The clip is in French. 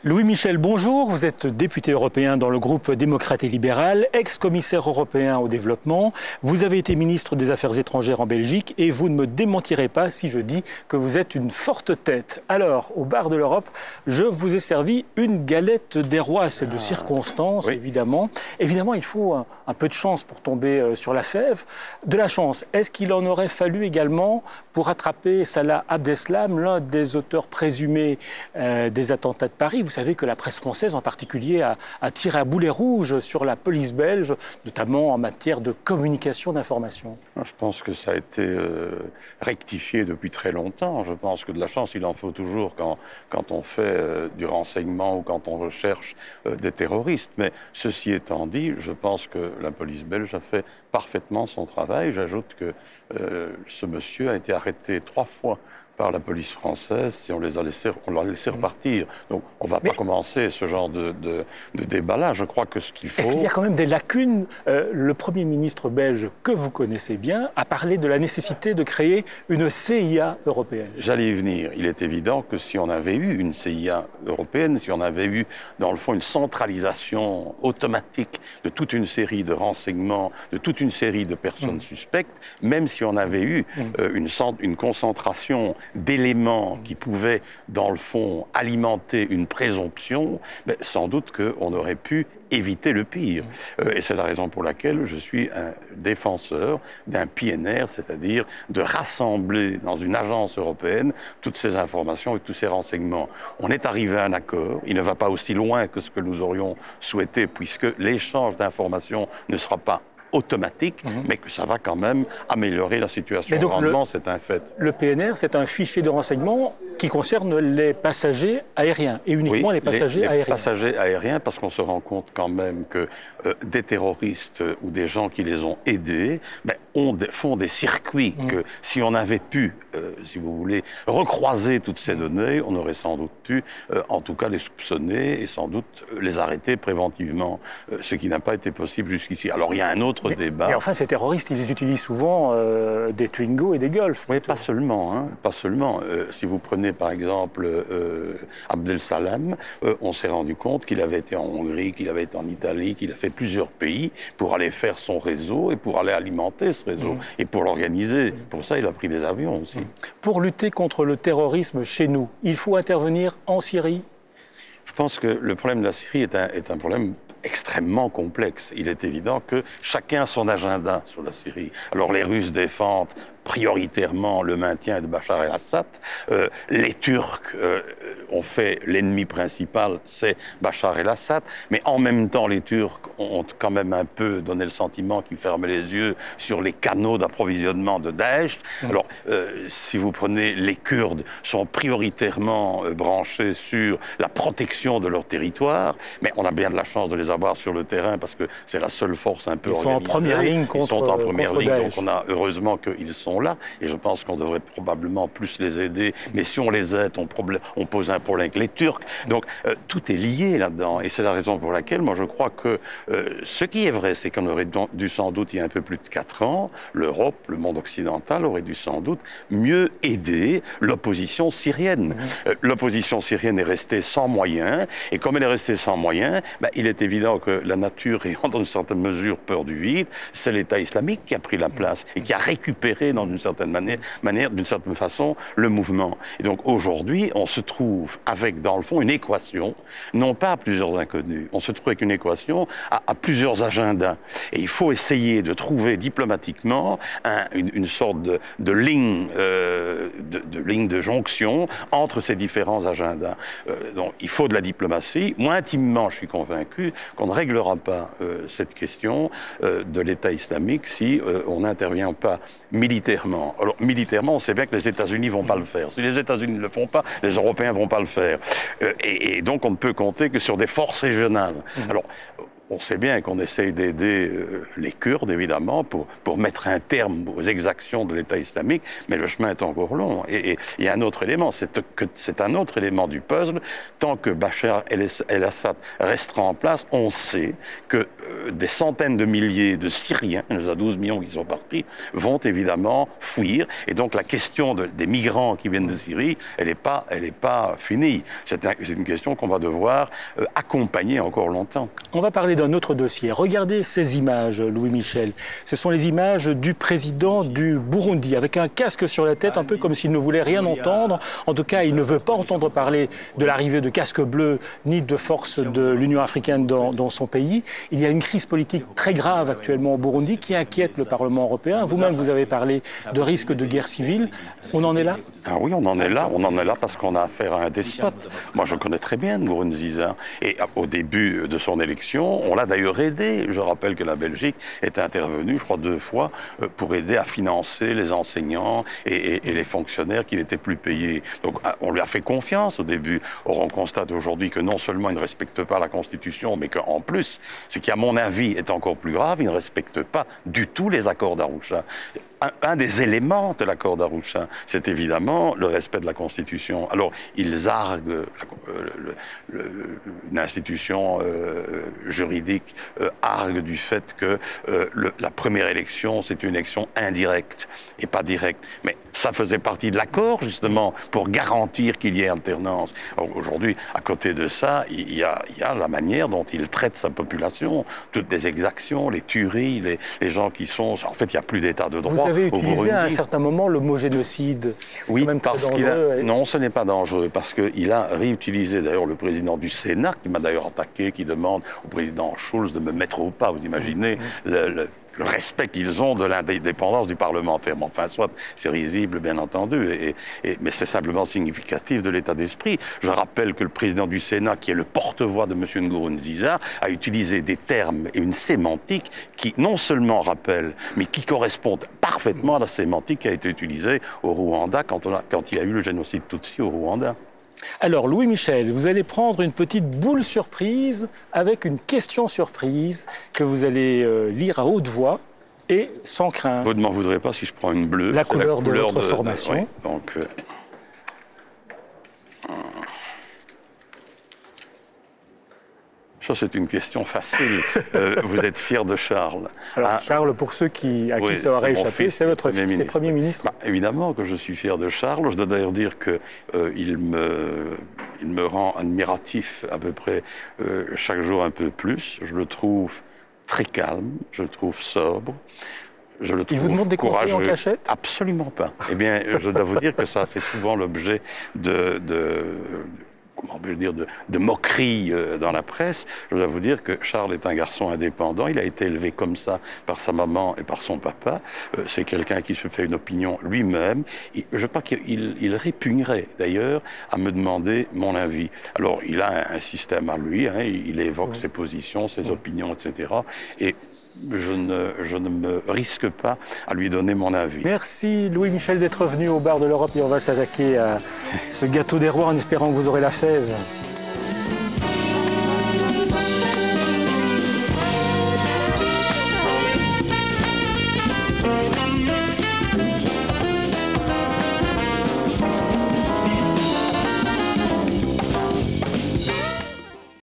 Louis Michel, bonjour. Vous êtes député européen dans le groupe démocrate et libéral, ex-commissaire européen au développement. Vous avez été ministre des Affaires étrangères en Belgique et vous ne me démentirez pas si je dis que vous êtes une forte tête. Alors, au bar de l'Europe, je vous ai servi une galette des rois. C'est de circonstance, oui. Évidemment. Évidemment, il faut un peu de chance pour tomber sur la fève. De la chance. Est-ce qu'il en aurait fallu également pour attraper Salah Abdeslam, l'un des auteurs présumés des attentats de Paris? Vous savez que la presse française en particulier a tiré à boulet rouge sur la police belge, notamment en matière de communication d'information. Je pense que ça a été rectifié depuis très longtemps. Je pense que de la chance, il en faut toujours quand on fait du renseignement ou quand on recherche des terroristes. Mais ceci étant dit, je pense que la police belge a fait parfaitement son travail. J'ajoute que ce monsieur a été arrêté 3 fois par la police française, si on l'a laissé repartir. Donc, on ne va pas commencer ce genre de débat-là. Je crois que ce qu'il faut... Est-ce qu'il y a quand même des lacunes? Le Premier ministre belge, que vous connaissez bien, a parlé de la nécessité de créer une CIA européenne. J'allais y venir. Il est évident que si on avait eu une CIA européenne, si on avait eu, dans le fond, une centralisation automatique de toute une série de renseignements, de toute une série de personnes suspectes, même si on avait eu une concentration d'éléments qui pouvaient, dans le fond, alimenter une présomption, mais sans doute qu'on aurait pu éviter le pire. Et c'est la raison pour laquelle je suis un défenseur d'un PNR, c'est-à-dire de rassembler dans une agence européenne toutes ces informations et tous ces renseignements. On est arrivé à un accord, il ne va pas aussi loin que ce que nous aurions souhaité, puisque l'échange d'informations ne sera pas automatique, mais que ça va quand même améliorer la situation grandement, c'est un fait. Le PNR, c'est un fichier de renseignement qui concerne les passagers aériens, et uniquement les passagers aériens. Les passagers aériens, parce qu'on se rend compte quand même que des terroristes ou des gens qui les ont aidés font des circuits que si on avait pu, si vous voulez, recroiser toutes ces données, on aurait sans doute pu, en tout cas, les soupçonner et sans doute les arrêter préventivement, ce qui n'a pas été possible jusqu'ici. Alors, il y a un autre débat. Et enfin, ces terroristes, ils utilisent souvent des Twingo et des Golf. Oui, pas seulement. Hein, pas seulement. Si vous prenez, par exemple, Abdeslam, on s'est rendu compte qu'il avait été en Hongrie, qu'il avait été en Italie, qu'il a fait plusieurs pays pour aller faire son réseau et pour aller alimenter ce réseau et pour l'organiser. Pour ça, il a pris des avions aussi. Pour lutter contre le terrorisme chez nous, il faut intervenir en Syrie? Je pense que le problème de la Syrie est un problème extrêmement complexe. Il est évident que chacun a son agenda sur la Syrie. Alors les Russes défendent prioritairement le maintien de Bachar el-Assad. Les Turcs ont fait l'ennemi principal, c'est Bachar el-Assad. Mais en même temps, les Turcs ont quand même un peu donné le sentiment qu'ils fermaient les yeux sur les canaux d'approvisionnement de Daesh. Alors, si vous prenez les Kurdes, sont prioritairement branchés sur la protection de leur territoire. Mais on a bien de la chance de les avoir sur le terrain parce que c'est la seule force un peu organisée. Ils sont en première ligne contre Daesh. Donc on a heureusement qu'ils sont là et je pense qu'on devrait probablement plus les aider. Mais si on les aide, on pose un problème avec les Turcs. Donc tout est lié là-dedans et c'est la raison pour laquelle moi je crois que ce qui est vrai, c'est qu'on aurait dû sans doute il y a un peu plus de 4 ans, l'Europe, le monde occidental aurait dû sans doute mieux aider l'opposition syrienne. L'opposition syrienne est restée sans moyens et comme elle est restée sans moyens, il est évident que la nature ayant dans une certaine mesure peur du vide, c'est l'État islamique qui a pris la place et qui a récupéré d'une certaine manière, d'une certaine façon, le mouvement. Et donc aujourd'hui, on se trouve avec, dans le fond, une équation, non pas à plusieurs inconnus, on se trouve avec une équation à plusieurs agendas. Et il faut essayer de trouver diplomatiquement une sorte de ligne, ligne de jonction entre ces différents agendas. Donc il faut de la diplomatie. Moi, intimement, je suis convaincu qu'on ne réglera pas cette question de l'État islamique si on n'intervient pas militairement. Alors, militairement, on sait bien que les États-Unis ne vont pas le faire. Si les États-Unis ne le font pas, les Européens ne vont pas le faire. Et donc, on ne peut compter que sur des forces régionales. Alors, on sait bien qu'on essaye d'aider les Kurdes, évidemment, pour mettre un terme aux exactions de l'État islamique, mais le chemin est encore long. Et il y a un autre élément, c'est un autre élément du puzzle. Tant que Bachar el-Assad restera en place, on sait que des centaines de milliers de Syriens, il y en a 12 millions qui sont partis, vont évidemment fuir. Et donc la question des migrants qui viennent de Syrie, elle n'est pas finie. C'est une question qu'on va devoir accompagner encore longtemps. On va parler d'un autre dossier. Regardez ces images, Louis Michel. Ce sont les images du président du Burundi, avec un casque sur la tête, un peu comme s'il ne voulait rien entendre. En tout cas, il ne veut pas entendre parler de l'arrivée de casques bleus ni de forces de l'Union africaine dans son pays. Il y a une crise politique très grave actuellement au Burundi qui inquiète le Parlement européen. Vous-même, vous avez parlé de risque de guerre civile. On en est là? Ah oui, on en est là. On en est là parce qu'on a affaire à un despote. Moi, je connais très bien Nkurunziza. Et au début de son élection, on l'a d'ailleurs aidé. Je rappelle que la Belgique est intervenue, je crois, 2 fois pour aider à financer les enseignants et les fonctionnaires qui n'étaient plus payés. Donc, on lui a fait confiance au début. Or, on constate aujourd'hui que non seulement il ne respecte pas la Constitution, mais qu'en plus, ce qui, à mon avis, est encore plus grave, il ne respecte pas du tout les accords d'Arusha. Un des éléments de l'accord d'Arusha, c'est évidemment le respect de la Constitution. Alors, ils arguent, une institution juridique argue du fait que la première élection, c'est une élection indirecte et pas directe. Mais ça faisait partie de l'accord, justement, pour garantir qu'il y ait alternance. Aujourd'hui, à côté de ça, il y a la manière dont il traite sa population, toutes les exactions, les tueries, les gens qui sont... En fait, il n'y a plus d'état de droit. Vous avez utilisé à un certain moment le mot génocide. Oui, quand même parce qu'il a... Non, ce n'est pas dangereux, parce qu'il a réutilisé d'ailleurs le président du Sénat, qui m'a d'ailleurs attaqué, qui demande au président Schulz de me mettre au pas. Vous imaginez le respect qu'ils ont de l'indépendance du parlementaire. Mais enfin, soit, c'est risible, bien entendu, mais c'est simplement significatif de l'état d'esprit. Je rappelle que le président du Sénat, qui est le porte-voix de M. Nkurunziza, a utilisé des termes et une sémantique qui non seulement rappellent, mais qui correspondent parfaitement à la sémantique qui a été utilisée au Rwanda quand il y a eu le génocide Tutsi au Rwanda. Alors, Louis Michel, vous allez prendre une petite boule surprise avec une question surprise que vous allez lire à haute voix et sans crainte. Vous ne m'en voudrez pas si je prends une bleue. La couleur de votre formation. Oui, donc, ça, c'est une question facile. Vous êtes fier de Charles. Alors, Charles, pour ceux à qui ça aurait échappé, c'est votre fils, c'est Premier ministre. Évidemment que je suis fier de Charles. Je dois d'ailleurs dire qu'il me rend admiratif à peu près chaque jour un peu plus. Je le trouve très calme, je le trouve sobre. Je le trouve Il vous demande des conseils en cachette? Absolument pas. Eh bien, je dois vous dire que ça a fait souvent l'objet comment peut-je dire, de moqueries dans la presse. Je dois vous dire que Charles est un garçon indépendant. Il a été élevé comme ça par sa maman et par son papa. C'est quelqu'un qui se fait une opinion lui-même. Je crois qu'il répugnerait d'ailleurs à me demander mon avis. Alors, il a un système à lui, hein, il évoque ses positions, ses opinions, etc. Et je ne me risque pas à lui donner mon avis. Merci Louis Michel d'être venu au bar de l'Europe et on va s'attaquer à ce gâteau des rois en espérant que vous aurez la fève.